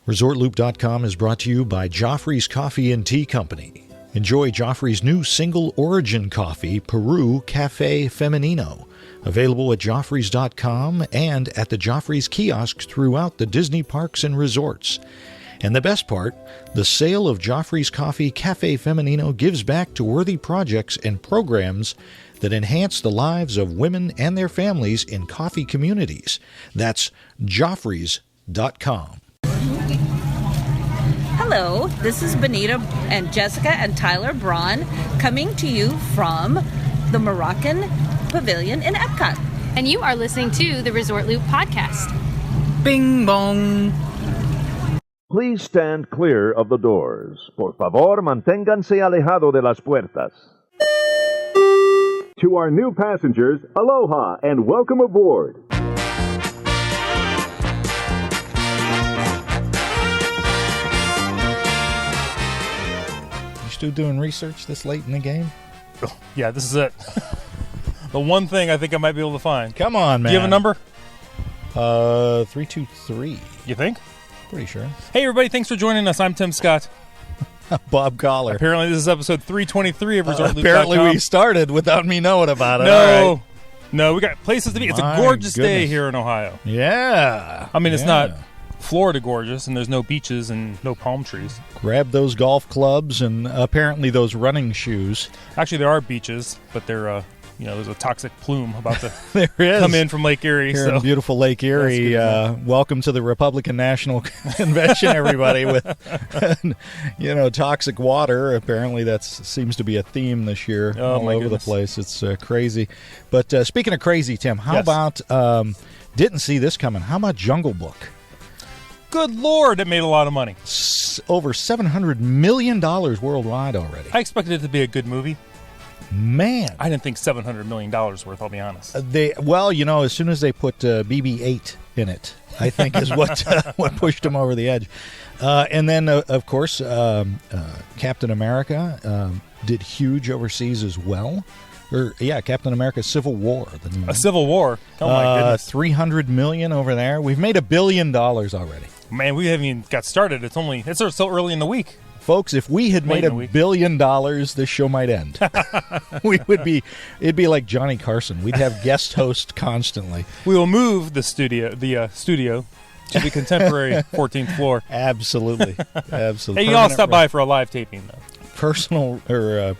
ResortLoop.com is brought to you by Joffrey's Coffee and Tea Company. Enjoy Joffrey's new single origin coffee, Peru Cafe Femenino. Available at Joffreys.com and at the Joffrey's kiosks throughout the Disney parks and resorts. And the best part, the sale of Joffrey's Coffee Cafe Femenino gives back to worthy projects and programs that enhance the lives of women and their families in coffee communities. That's Joffreys.com. Hello, this is Benita and Jessica and Tyler Braun coming to you from the Moroccan Pavilion in Epcot. And you are listening to the Resort Loop podcast. Bing bong. Please stand clear of the doors. Por favor, manténganse alejado de las puertas. To our new passengers, aloha and welcome aboard. You still doing research this late in the game? Oh, yeah, this is it. The one thing I think I might be able to find. Come on, man. Do you have a number? 323. You think? Pretty sure. Hey, everybody. Thanks for joining us. I'm Tim Scott. Bob Collar. Apparently, this is episode 323 of ResortLoop.com. Apparently, we started without me knowing about it. No. No, we got places to be. It's a gorgeous day goodness. here in Ohio. Yeah. I mean, it's not Florida gorgeous, and there's no beaches and no palm trees. Grab those golf clubs and apparently those running shoes. Actually, there are beaches, but they're, there's a toxic plume about to There is. come in from Lake Erie. Here in beautiful Lake Erie. Welcome to the Republican National Convention, everybody, with, toxic water. Apparently that seems to be a theme this year all over the place. It's crazy. But speaking of crazy, Tim, how about, didn't see this coming, how about Jungle Book? Good Lord, it made a lot of money. Over $700 million worldwide already. I expected it to be a good movie. Man. I didn't think $700 million worth, I'll be honest. As soon as they put BB-8 in it, I think is what pushed them over the edge. And then, of course, Captain America did huge overseas as well. Captain America Civil War. A Civil War? Oh, my goodness. $300 million over there. We've made $1 billion already. Man, we haven't even got started. It's still early in the week. Folks, if we had made $1 billion, this show might end. It'd be like Johnny Carson. We'd have guest hosts constantly. We will move the studio to the contemporary 14th floor. Absolutely. Hey, you all stop by for a live taping, though. Personal or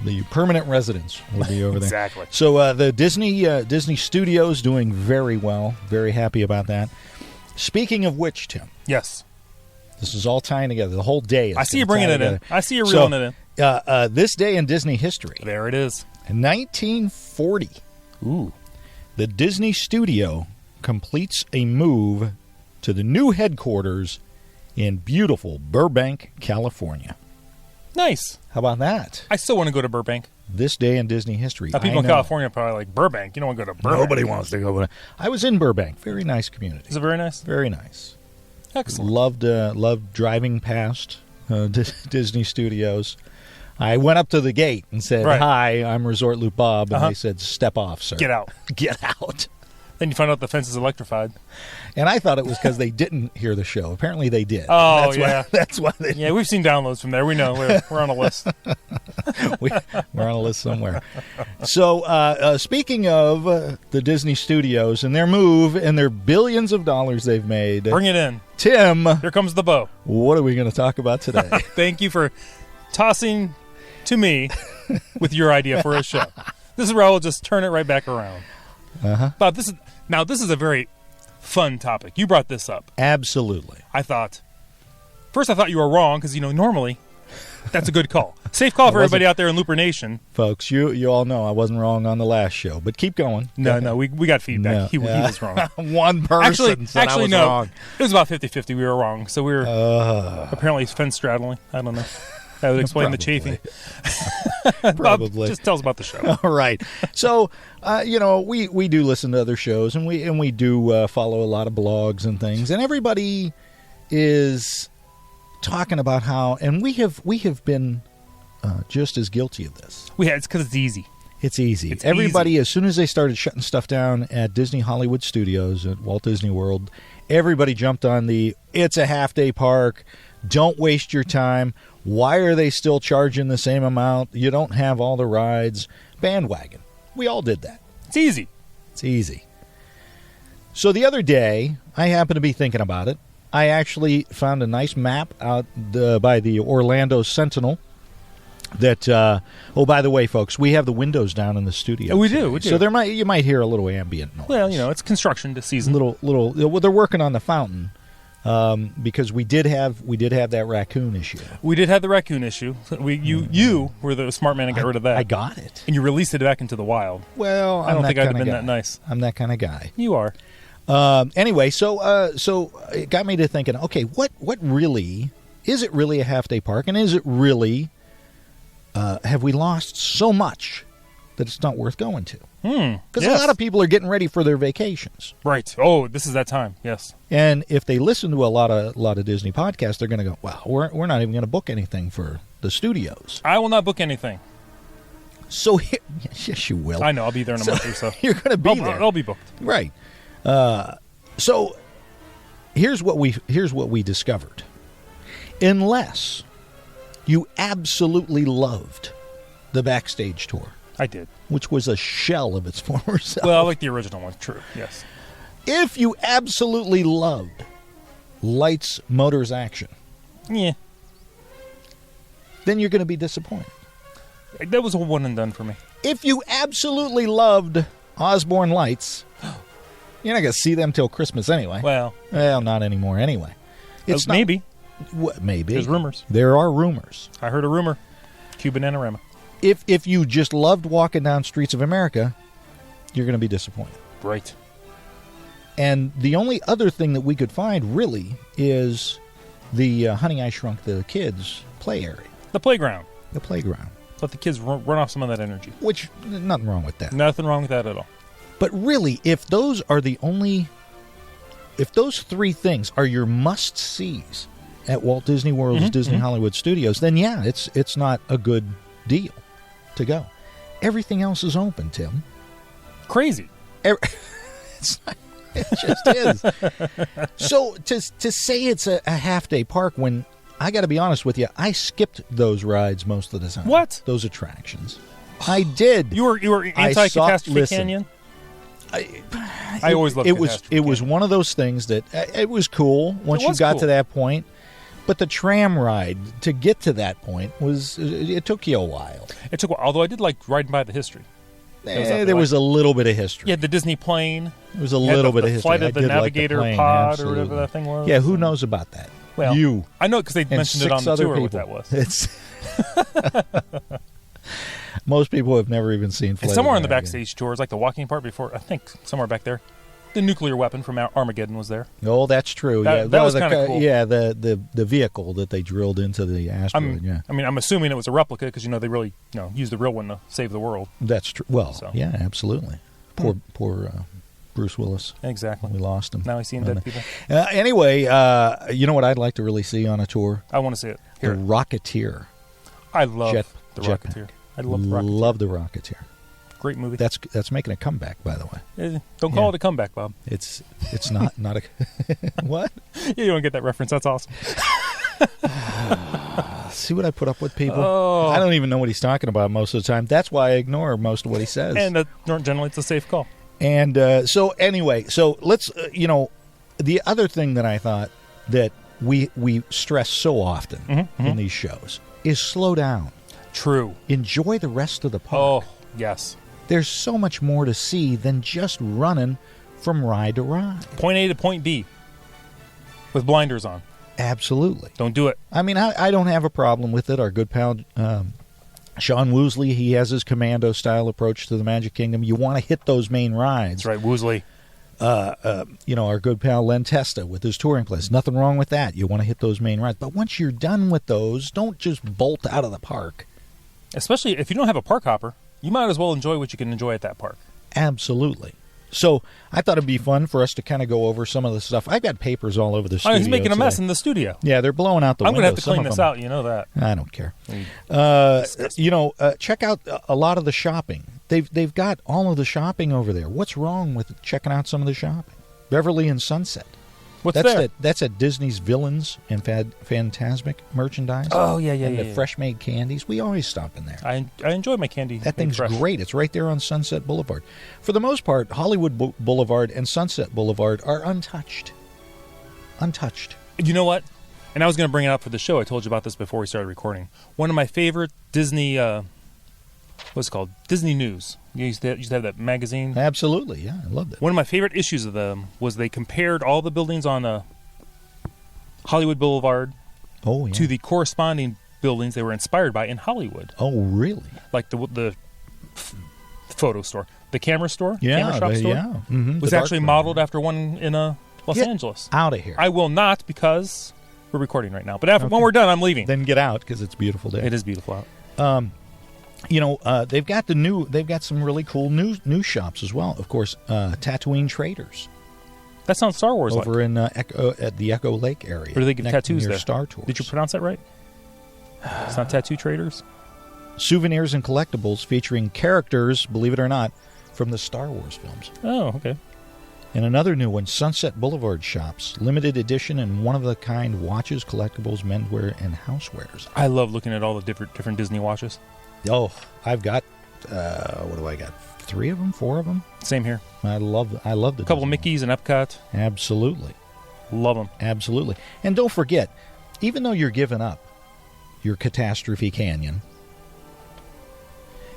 the permanent residence will be over there. Exactly. So the Disney Studios doing very well. Very happy about that. Speaking of which, Tim. Yes. This is all tying together. The whole day. I see you bringing it in. I see you reeling it in. This day in Disney history. There it is. In 1940, the Disney Studio completes a move to the new headquarters in beautiful Burbank, California. Nice. How about that? I still want to go to Burbank. This day in Disney history. Now, people in California are probably like, Burbank? You don't want to go to Burbank. Nobody wants to go. I was in Burbank. Very nice community. Is it very nice? Very nice. Excellent. Loved driving past Disney Studios. I went up to the gate and said, "Hi, I'm Resort Loop Bob," and they said, "Step off, sir. Get out. Get out." Then you find out the fence is electrified. And I thought it was because they didn't hear the show. Apparently they did. Oh, That's why they... Yeah, we've seen downloads from there. We know. We're on a list. We're on a list somewhere. So, speaking of the Disney Studios and their move and their billions of dollars they've made... Bring it in. Tim... Here comes the bow. What are we going to talk about today? Thank you for tossing to me with your idea for a show. This is where I will just turn it right back around. Bob, this is a very fun topic. You brought this up. Absolutely. I thought you were wrong because, normally that's a good call. Safe call for everybody out there in Looper Nation. Folks, you all know I wasn't wrong on the last show, but keep going. No, we got feedback. No, he was wrong. One person said I was wrong. It was about 50-50. We were wrong. So we were apparently fence straddling. I don't know. That would explain the chafing. Probably. Bob, just tell us about the show. All right. So, we do listen to other shows, and we do follow a lot of blogs and things, and everybody is talking about how, and we have been just as guilty of this. It's because it's easy. It's easy. Everybody, as soon as they started shutting stuff down at Disney Hollywood Studios at Walt Disney World, Everybody jumped on it's a half-day park. Don't waste your time. Why are they still charging the same amount? You don't have all the rides. Bandwagon. We all did that. It's easy. It's easy. So the other day, I happened to be thinking about it. I actually found a nice map out by the Orlando Sentinel that, by the way, folks, we have the windows down in the studio. We today. do. So you might hear a little ambient noise. Well, it's construction season. Well, they're working on the fountain because we did have that raccoon issue. We did have the raccoon issue. You were the smart man and got rid of that. I got it. And you released it back into the wild. Well, I don't think I'd have been that nice. I'm that kind of guy. You are. Anyway, so it got me to thinking, okay, what really, is it really a half-day park? And is it really, have we lost so much that it's not worth going to? Because a lot of people are getting ready for their vacations. Right. Oh, this is that time. Yes. And if they listen to a lot of Disney podcasts, they're going to go, wow, we're not even going to book anything for the studios. I will not book anything. So, yes, you will. I know. I'll be there in a month or so. You're going to be there. I'll be booked. Right. So here's what we discovered. Unless you absolutely loved the backstage tour, I did, which was a shell of its former self. Well, I like the original one. True. Yes. If you absolutely loved Lights, Motors, Action, Yeah. then you're going to be disappointed. That was a one and done for me. If you absolutely loved Osborne Lights, you're not going to see them till Christmas anyway. Well, not anymore anyway. It's not, maybe. Maybe. There's rumors. There are rumors. I heard a rumor. Cuban Anorama. If you just loved walking down streets of America, you're going to be disappointed. Right. And the only other thing that we could find, really, is the Honey, I Shrunk the Kids play area. The playground. The playground. Let the kids run off some of that energy. Which, nothing wrong with that. Nothing wrong with that at all. But really, if those three things are your must-sees at Walt Disney World's Disney Hollywood Studios, then yeah, it's not a good deal to go. Everything else is open, Tim. Crazy. It's not, it just is. So to say it's a half-day park when, I got to be honest with you, I skipped those rides most of the time. What? Those attractions. I did. You were anti-Catastrophe Canyon? I always loved it was one of those things that it was cool once you got to that point, but the tram ride to get to that point it took you a while. It took a while, although I did like riding by the history. There was a little bit of history. Yeah, the Disney plane. There was a little bit of history. Flight of the Navigator plane, pod absolutely. or whatever that thing was. Yeah, who knows about that? Well, you. I know because they mentioned it on the tour people. what that was. Most people have never even seen Flight somewhere of on the Navigator. backstage tour is like the walking part before, I think, somewhere back there. The nuclear weapon from Armageddon was there. Oh, that's true. That was kind of cool. Yeah, the vehicle that they drilled into the asteroid. I'm assuming it was a replica because they really used the real one to save the world. That's true. Well, yeah, absolutely. Poor Bruce Willis. Exactly. We lost him. Now he's seeing dead people. Anyway, you know what I'd like to really see on a tour? I want to see it. The Rocketeer. I love the Rocketeer. I love the Rocketeer. Love the Rocketeer. Great movie. That's making a comeback, by the way. Don't call it a comeback, Bob. It's not a what? Yeah, you don't get that reference. That's awesome. See what I put up with, people? Oh. I don't even know what he's talking about most of the time. That's why I ignore most of what he says. And generally, it's a safe call. And so anyway, let's the other thing that I thought that we stress so often in these shows is slow down. True. Enjoy the rest of the park. Oh, yes. There's so much more to see than just running from ride to ride. Point A to point B with blinders on. Absolutely. Don't do it. I mean, I don't have a problem with it. Our good pal Sean Woosley, he has his commando-style approach to the Magic Kingdom. You want to hit those main rides. That's right, Woosley. Our good pal Len Testa with his touring place. Nothing wrong with that. You want to hit those main rides. But once you're done with those, don't just bolt out of the park. Especially if you don't have a park hopper, you might as well enjoy what you can enjoy at that park. Absolutely. So I thought it'd be fun for us to kind of go over some of the stuff. I've got papers all over the studio. He's making a mess today. in the studio. Yeah, they're blowing out the I'm windows. going to have to clean this out. You know that. I don't care. Check out a lot of the shopping. They've got all of the shopping over there. What's wrong with checking out some of the shopping? Beverly and Sunset. What's there? That's at Disney's Villains and Phantasmic merchandise. Oh, yeah, and the fresh-made candies. We always stop in there. I enjoy my candy. That thing's fresh. great. It's right there on Sunset Boulevard. For the most part, Hollywood Boulevard and Sunset Boulevard are untouched. Untouched. You know what? And I was going to bring it up for the show. I told you about this before we started recording. One of my favorite Disney, what's it called? Disney News. You used to have that magazine. Absolutely, yeah. I loved it. One of my favorite issues of them was they compared all the buildings on Hollywood Boulevard to the corresponding buildings they were inspired by in Hollywood. Oh, really? Like the photo store. The camera store? Yeah. Camera shop store? Yeah. Mm-hmm. Was actually modeled after one in Los Angeles. Out of here. I will not because we're recording right now. But when we're done, I'm leaving. Then get out because it's a beautiful day. It is beautiful out. They've got some really cool new shops as well. Of course, Tatooine Traders. That sounds Star Wars over in at the Echo Lake area. Or do they get tattoos there? Star Tours. Did you pronounce that right? It's not Tattoo Traders? Souvenirs and collectibles featuring characters, believe it or not, from the Star Wars films. Oh, okay. And another new one, Sunset Boulevard shops, limited edition and one-of-a-kind watches, collectibles, menswear, and housewares. I love looking at all the different Disney watches. Oh, I've got, what do I got? 3 of them, 4 of them. Same here. I love the a couple of Mickeys and Epcot. Absolutely. Love them. Absolutely. And don't forget, even though you're giving up your Catastrophe Canyon,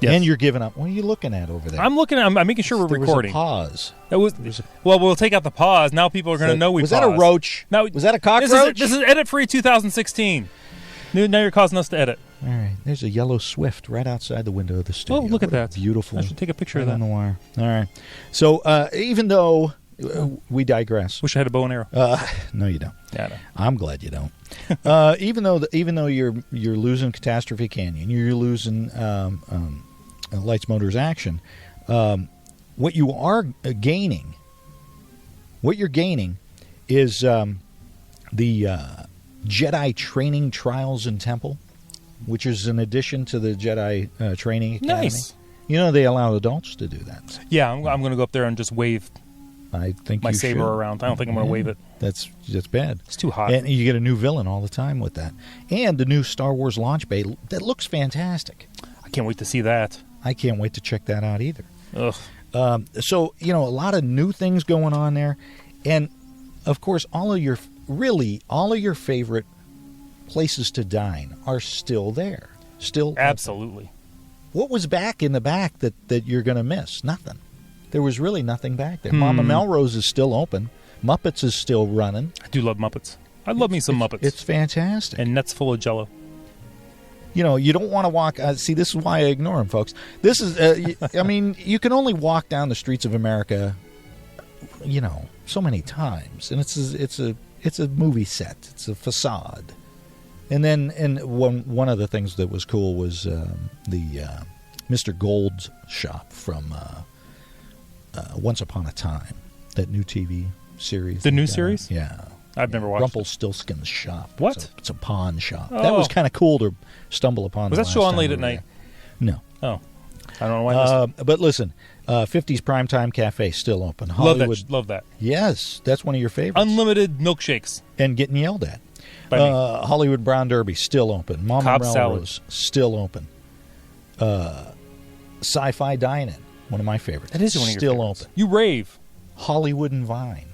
and you're giving up, what are you looking at over there? I'm looking at, I'm making sure we're recording. Was a pause. Well, we'll take out the pause. Now people are going to know we paused. Was that a roach? Now, was that a cockroach? This is Edit Free 2016. Now you're causing us to edit. All right. There's a yellow Swift right outside the window of the studio. Oh, look at that. Beautiful. I should take a picture of that. On the wire. All right. So even though we digress. Wish I had a bow and arrow. No, you don't. Yeah, no. I'm glad you don't. Even though you're losing Catastrophe Canyon, you're losing Lights, Motors, Action. What you're gaining is the Jedi Training Trials and Temple, which is an addition to the Jedi Training Academy. Nice. You know they allow adults to do that. Yeah, I'm going to go up there and just wave. I think my you saber should. around. I don't think I'm going to wave it. That's bad. It's too hot. And you get a new villain all the time with that, and the new Star Wars launch bay that looks fantastic. I can't wait to see that. I can't wait to check that out either. Ugh. So a lot of new things going on there, and of course all of your favorite places to dine are still there. Still absolutely. Open. What was back in the back that you're going to miss? Nothing. There was really nothing back there. Mama Melrose is still open. Muppets is still running. I do love Muppets. I love me some Muppets. It's fantastic. And nets full of Jell-O. You don't want to walk. See, this is why I ignore them, folks. This is, you can only walk down the streets of America, so many times, and it's a movie set. It's a facade. And one of the things that was cool was the Mr. Gold's shop from Once Upon a Time, that new TV series. The new series? Yeah. I've never watched Rumpelstiltskin's shop. What? It's a pawn shop. Oh. That was kind of cool to stumble upon. Was that show on late at night? No. Oh. I don't know why. But listen, 50s Primetime Cafe still open. Hollywood, Love that. Yes, that's one of your favorites. Unlimited milkshakes. And getting yelled at. Hollywood Brown Derby still open. Mama Melrose still open. Sci-Fi Dine-In, one of my favorites. That is one of your still favorites. open. You rave. Hollywood and Vine,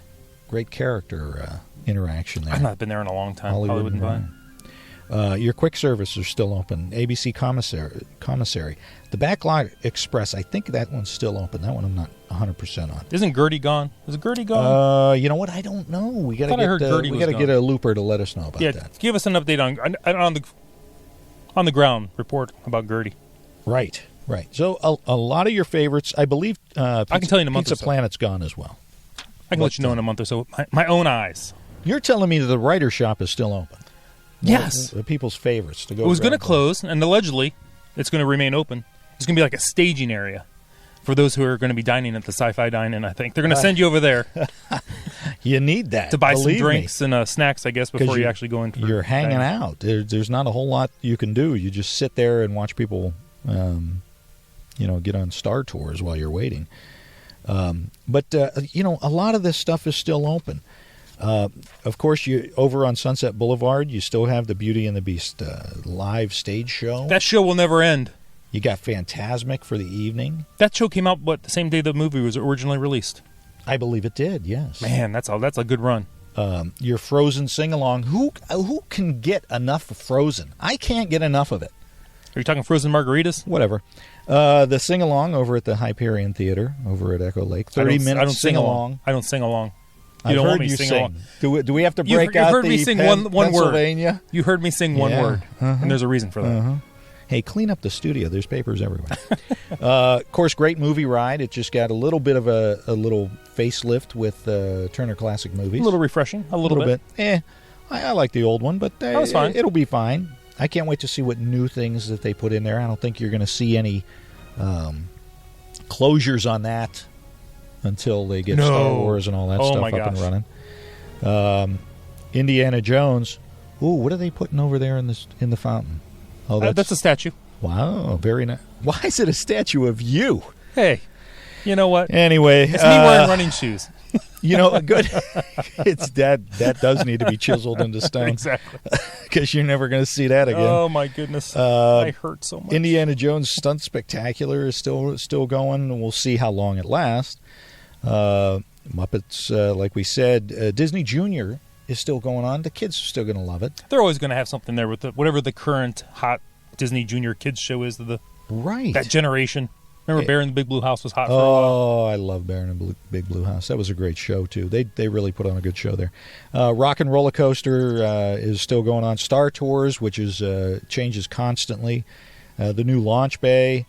great character interaction there. I've not been there in a long time. Hollywood and Vine. Your quick service are still open. ABC Commissary. The Backlot Express, I think that one's still open. That one I'm not 100% on. Isn't Gertie gone? Is Gertie gone? You know what? I don't know. We got to get get a looper to let us know about that. Yeah, give us an update on the ground report about Gertie. Right. So a lot of your favorites, I believe. I can tell you in a month Pizza or so. Planet's gone as well. I can let you know in a month or so. My own eyes. You're telling me that the writer shop is still open? Yes. The people's favorites to go. It was going to close, and allegedly, it's going to remain open. It's going to be like a staging area for those who are going to be dining at the Sci-Fi Dine-In. I think they're going to send you over there. You need that to buy some drinks and snacks, I guess, before you actually go in. You're hanging out. There's not a whole lot you can do. You just sit there and watch people, get on Star Tours while you're waiting. But a lot of this stuff is still open. Of course, you over on Sunset Boulevard, you still have the Beauty and the Beast live stage show. That show will never end. You got Phantasmic for the evening. That show came out, the same day the movie was originally released? I believe it did, yes. Man, that's a good run. Your Frozen sing-along. Who can get enough of Frozen? I can't get enough of it. Are you talking Frozen margaritas? Whatever. The sing-along over at the Hyperion Theater over at Echo Lake. 30 minutes sing-along. I don't sing along. You don't want me to sing along. Do we have to break out heard the me sing one Pennsylvania? word. You heard me sing one word, and there's a reason for that. Hey, clean up the studio. There's papers everywhere. Of course, great movie ride. It just got a little bit of a little facelift with Turner Classic Movies. A little refreshing. A little bit. I like the old one, but was fine. It'll be fine. I can't wait to see what new things that they put in there. I don't think you're going to see any closures on that until they get Star Wars and all that stuff up and running. Indiana Jones. Ooh, what are they putting over there in the fountain? Oh, that's a statue. Wow, very nice. Why is it a statue of you? Hey, you know what? Anyway, it's me wearing running shoes. Good. It's that does need to be chiseled into stone. Exactly. Because you're never going to see that again. Oh my goodness, I hurt so much. Indiana Jones Stunt Spectacular is still going, and we'll see how long it lasts. Muppets, like we said, Disney Junior is still going on. The kids are still going to love it. They're always going to have something there with whatever the current hot Disney Junior kids show is. That generation. Remember Bear in the Big Blue House was hot for a while? Oh, I love Bear in the Big Blue House. That was a great show, too. They really put on a good show there. Rock and Roller Coaster is still going on. Star Tours, which changes constantly. The new Launch Bay.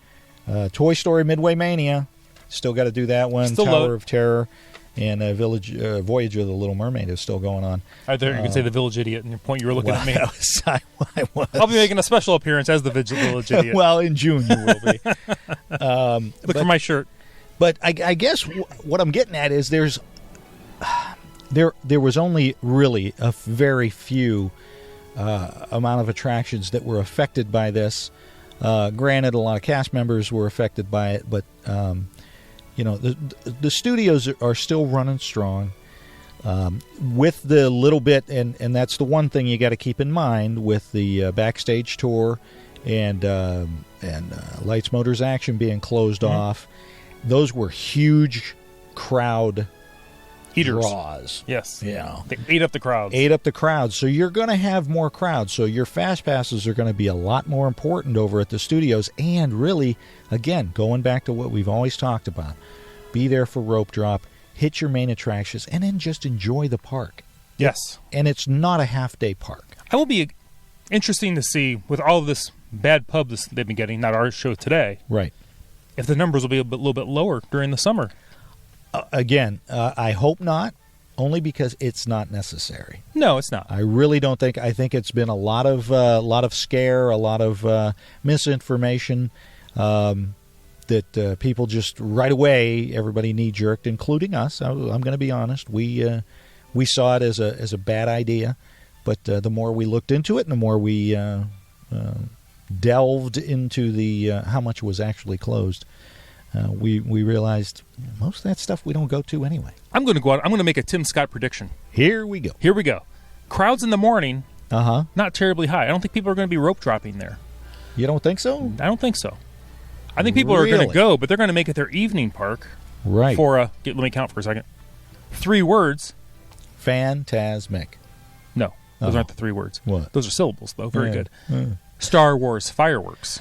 Toy Story Midway Mania. Still got to do that one. Tower of Terror. And Voyage of the Little Mermaid is still going on. I thought you could say the Village Idiot, and your point you were looking at me. I was. I'll be making a special appearance as the Village Idiot. Well, in June you will be. Look for my shirt. But I guess what I'm getting at is there was only really a very few amount of attractions that were affected by this. Granted, a lot of cast members were affected by it, but the studios are still running strong with the little bit, and that's the one thing you got to keep in mind with the backstage tour and Lights, Motors, Action being closed off. Those were huge crowd eaters. Draws. Yes. Yeah. They ate up the crowds. So you're going to have more crowds. So your fast passes are going to be a lot more important over at the studios. And really, again, going back to what we've always talked about, be there for rope drop, hit your main attractions, and then just enjoy the park. Yes. And it's not a half-day park. It will be interesting to see with all of this bad pub they've been getting, not our show today. Right. If the numbers will be a little bit lower during the summer. Again, I hope not, only because it's not necessary. No, it's not. I really don't think. I think it's been a lot of scare, a lot of misinformation that people just right away, everybody knee-jerked, including us. I'm going to be honest. We saw it as a bad idea, but the more we looked into it and the more we delved into the how much was actually closed, we realized most of that stuff we don't go to anyway. I'm going to go out. I'm going to make a Tim Scott prediction. Here we go. Crowds in the morning, not terribly high. I don't think people are going to be rope dropping there. You don't think so? I don't think so. I think people are going to go, but they're going to make it their evening park. Right. Let me count for a second. 3 words. Phantasmic. No, those aren't the 3 words. What? Those are syllables, though. Very good. Star Wars fireworks.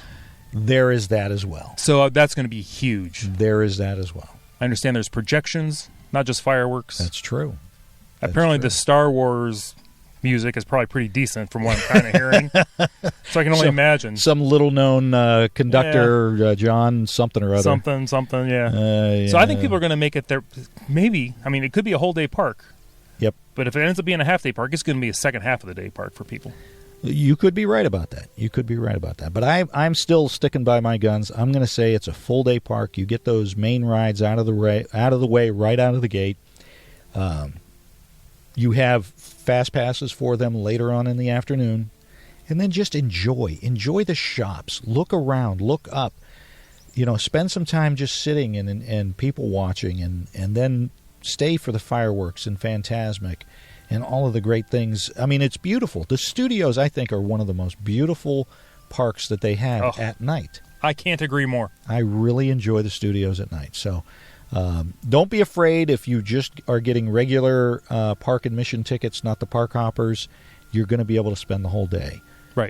There is that as well. So that's going to be huge. There is that as well. I understand there's projections, not just fireworks. That's true. Apparently the Star Wars music is probably pretty decent from what I'm kind of hearing. So I can only imagine. Some little-known conductor, John something or other. Something, yeah. So I think people are going to make it their, maybe, I mean, it could be a whole day park. Yep. But if it ends up being a half-day park, it's going to be a second half of the day park for people. You could be right about that. But I'm still sticking by my guns. I'm going to say it's a full-day park. You get those main rides out of the way, right out of the gate. You have fast passes for them later on in the afternoon. And then just enjoy the shops. Look around. Look up. Spend some time just sitting and people watching. And then stay for the fireworks and Phantasmic. and all of the great things. I mean, it's beautiful. The studios, I think, are one of the most beautiful parks that they have at night. I can't agree more. I really enjoy the studios at night. So don't be afraid if you just are getting regular park admission tickets, not the park hoppers. You're going to be able to spend the whole day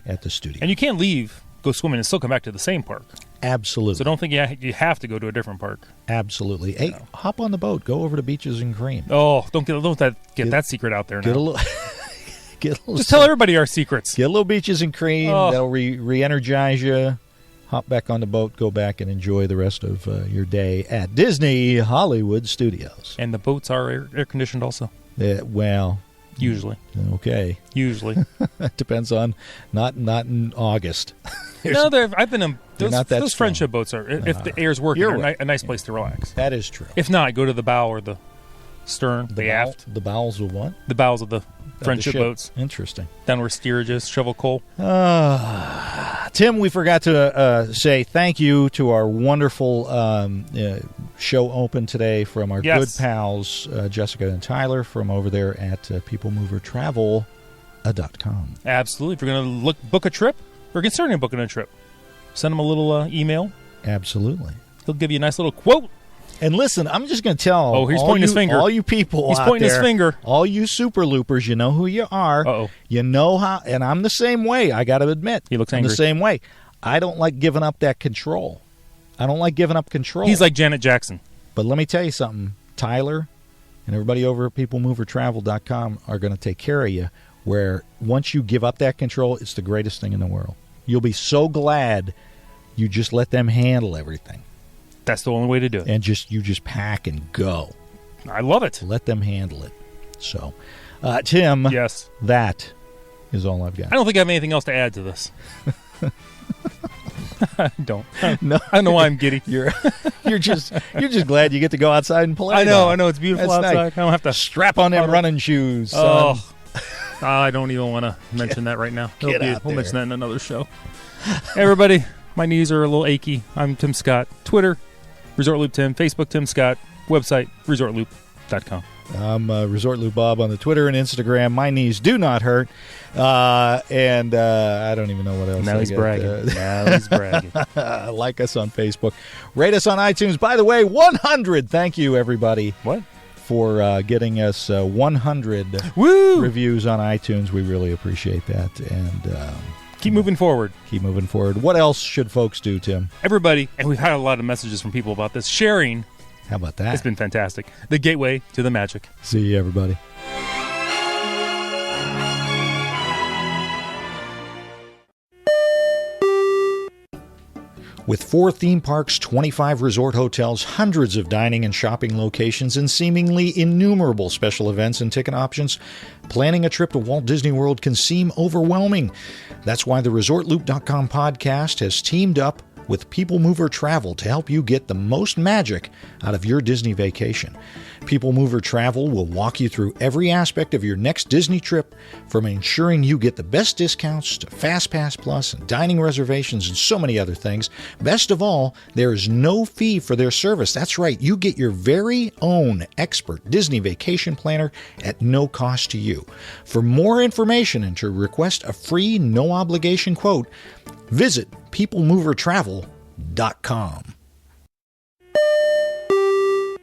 at the studio. And you can't leave, go swimming, and still come back to the same park. Absolutely. So don't think you have to go to a different park. Absolutely. Hey, hop on the boat. Go over to Beaches and Cream. Oh, don't get that secret out there now. Get a little... Just tell everybody our secrets. Get a little Beaches and Cream. Oh. That'll re-energize you. Hop back on the boat. Go back and enjoy the rest of your day at Disney Hollywood Studios. And the boats are air conditioned also. Well, usually. Okay. Usually. It depends on not in August. No, I've been in those friendship boats are if the air's working, right. a nice place to relax. That is true. If not, go to the bow or the stern, the aft. The bowels of what? The bows of the friendship boats. Interesting. Downward steerages, shovel coal. Tim, we forgot to say thank you to our wonderful show open today from our good pals, Jessica and Tyler, from over there at peoplemovertravel.com. Absolutely. If you're going to book a trip or considering booking a trip, send them a little email. Absolutely. They'll give you a nice little quote. And listen, I'm just going to tell he's pointing his finger. All you people he's out pointing there, his finger. All you super loopers, you know who you are. Uh-oh. You know how, and I'm the same way, I got to admit. He looks I'm angry. the same way. I don't like giving up that control. I don't like giving up control. He's like Janet Jackson. But let me tell you something. Tyler and everybody over at peoplemovertravel.com are going to take care of you, where once you give up that control, it's the greatest thing in the world. You'll be so glad you just let them handle everything. That's the only way to do it. And you just pack and go. I love it. Let them handle it. So, Tim. Yes. That is all I've got. I don't think I have anything else to add to this. I don't. No. I don't know why I'm giddy. You're just glad you get to go outside and play. I know. It's beautiful outside. Nice. I don't have to strap on them running shoes. Son. I don't even want to mention that right now. We'll mention that in another show. Everybody, my knees are a little achy. I'm Tim Scott. Twitter, Resort Loop Tim. Facebook, Tim Scott. Website, ResortLoop.com. I'm Resort Loop Bob on the Twitter and Instagram. My knees do not hurt. And I don't even know what else. Now he's bragging. Like us on Facebook. Rate us on iTunes. By the way, 100. Thank you, everybody. What? For getting us 100 reviews on iTunes. We really appreciate that. And keep moving forward. What else should folks do, Tim? Everybody, and we've had a lot of messages from people about this, sharing. How about that? It's been fantastic. The gateway to the magic. See you, everybody. With 4 theme parks, 25 resort hotels, hundreds of dining and shopping locations, and seemingly innumerable special events and ticket options, planning a trip to Walt Disney World can seem overwhelming. That's why the ResortLoop.com podcast has teamed up with People Mover Travel to help you get the most magic out of your Disney vacation. People Mover Travel will walk you through every aspect of your next Disney trip, from ensuring you get the best discounts to FastPass Plus and dining reservations and so many other things. Best of all, there is no fee for their service. That's right, you get your very own expert Disney vacation planner at no cost to you. For more information and to request a free, no-obligation quote, visit peoplemovertravel.com.